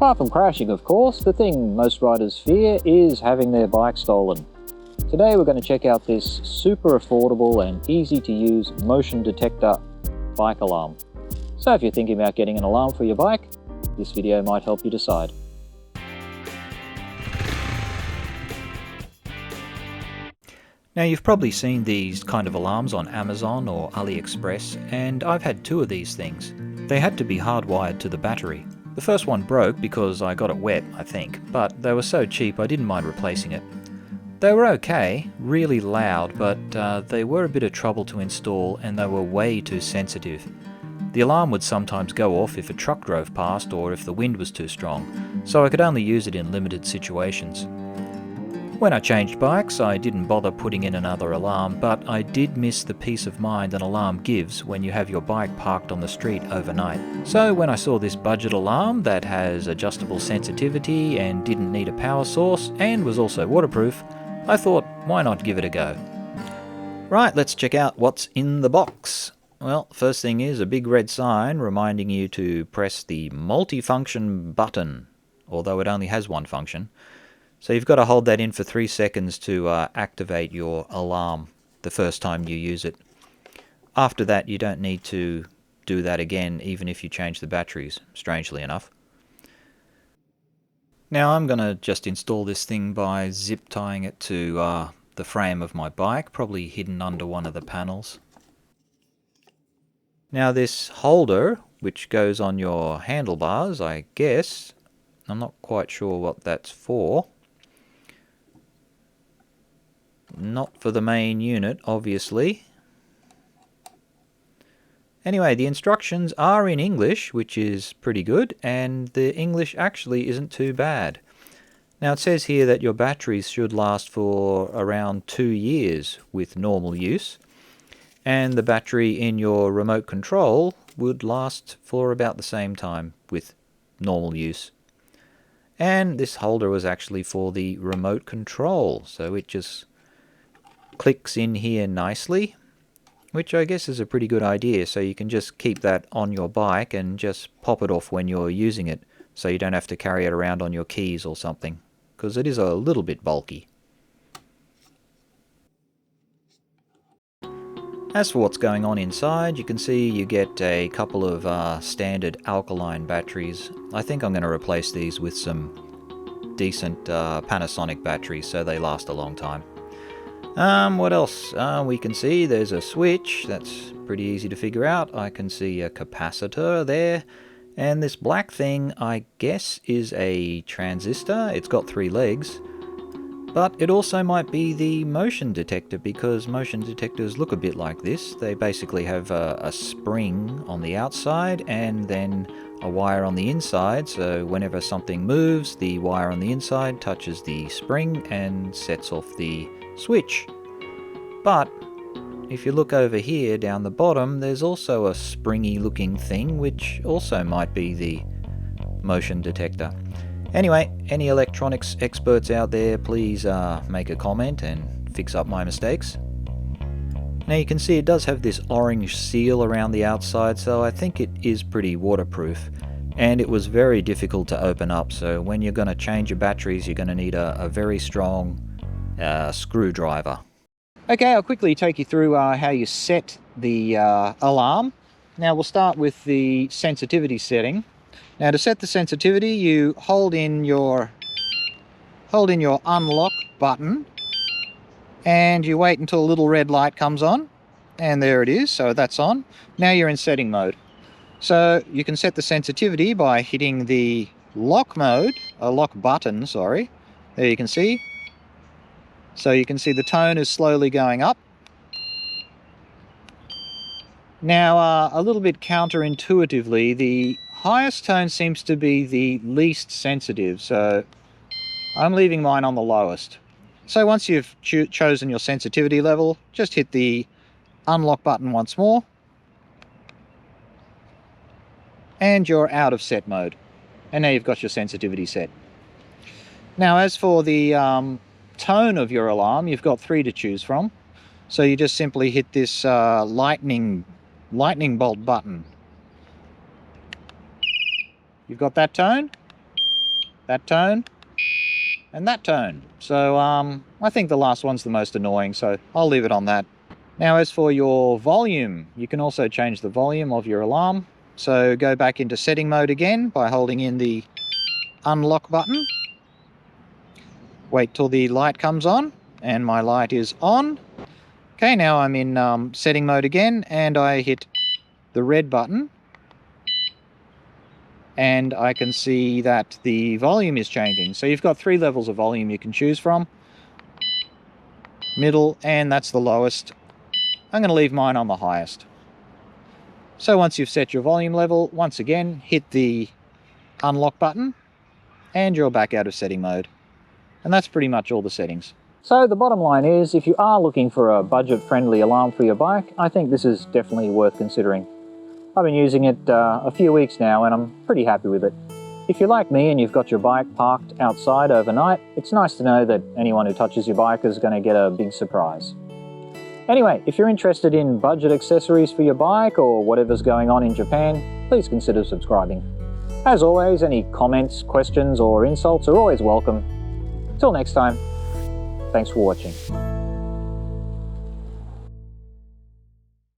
Apart from crashing, of course, the thing most riders fear is having their bike stolen. Today we're going to check out this super affordable and easy to use motion detector bike alarm. So if you're thinking about getting an alarm for your bike, this video might help you decide. Now you've probably seen these kind of alarms on Amazon or AliExpress, and I've had two of these things. They had to be hardwired to the battery. The first one broke because I got it wet, I think, but they were so cheap I didn't mind replacing it. They were okay, really loud, but they were a bit of trouble to install and they were way too sensitive. The alarm would sometimes go off if a truck drove past or if the wind was too strong, so I could only use it in limited situations. When I changed bikes, I didn't bother putting in another alarm, but I did miss the peace of mind an alarm gives when you have your bike parked on the street overnight. So when I saw this budget alarm that has adjustable sensitivity and didn't need a power source and was also waterproof, I thought, why not give it a go? Right, let's check out what's in the box. Well, first thing is a big red sign reminding you to press the multifunction button, although it only has one function. So you've got to hold that in for 3 seconds to activate your alarm the first time you use it. After that, you don't need to do that again, even if you change the batteries, strangely enough. Now I'm going to just install this thing by zip tying it to the frame of my bike, probably hidden under one of the panels. Now this holder, which goes on your handlebars, I guess, I'm not quite sure what that's for. Not for the main unit, obviously. Anyway, the instructions are in English, which is pretty good, and the English actually isn't too bad. Now it says here that your batteries should last for around 2 years with normal use, and the battery in your remote control would last for about the same time with normal use. And this holder was actually for the remote control, so it just clicks in here nicely, which I guess is a pretty good idea, so you can just keep that on your bike and just pop it off when you're using it, so you don't have to carry it around on your keys or something, because it is a little bit bulky. As for what's going on inside, you can see you get a couple of standard alkaline batteries. I think I'm going to replace these with some decent Panasonic batteries so they last a long time. What else? We can see there's a switch. That's pretty easy to figure out. I can see a capacitor there. And this black thing, I guess, is a transistor. It's got 3 legs. But it also might be the motion detector, because motion detectors look a bit like this. They basically have a spring on the outside and then a wire on the inside, so whenever something moves, the wire on the inside touches the spring and sets off the switch. But if you look over here down the bottom, there's also a springy looking thing which also might be the motion detector. Anyway, any electronics experts out there, please make a comment and fix up my mistakes. Now you can see it does have this orange seal around the outside, so I think it is pretty waterproof. And it was very difficult to open up, so when you're going to change your batteries, you're going to need a very strong screwdriver. Okay, I'll quickly take you through how you set the alarm. Now we'll start with the sensitivity setting. Now to set the sensitivity, you hold in your unlock button and you wait until a little red light comes on, and there it is, so that's on. Now you're in setting mode. So you can set the sensitivity by hitting the lock button, sorry. There you can see. So you can see the tone is slowly going up. Now, a little bit counterintuitively, the highest tone seems to be the least sensitive, so I'm leaving mine on the lowest. So once you've chosen your sensitivity level, just hit the unlock button once more, and you're out of set mode. And now you've got your sensitivity set. Now, as for the tone of your alarm, you've got 3 to choose from. So you just simply hit this lightning bolt button. You've got that tone. that tone, and that tone. So I think the last one's the most annoying, so I'll leave it on that. Now as for your volume, you can also change the volume of your alarm. So go back into setting mode again by holding in the unlock button. Wait till the light comes on, and my light is on. Okay, now I'm in setting mode again, and I hit the red button. And I can see that the volume is changing. So you've got 3 levels of volume you can choose from. Middle, and that's the lowest. I'm going to leave mine on the highest. So once you've set your volume level, once again, hit the unlock button, and you're back out of setting mode. And that's pretty much all the settings. So the bottom line is, if you are looking for a budget-friendly alarm for your bike, I think this is definitely worth considering. I've been using it a few weeks now and I'm pretty happy with it. If you're like me and you've got your bike parked outside overnight, it's nice to know that anyone who touches your bike is going to get a big surprise. Anyway, if you're interested in budget accessories for your bike or whatever's going on in Japan, please consider subscribing. As always, any comments, questions or insults are always welcome. Till next time, thanks for watching.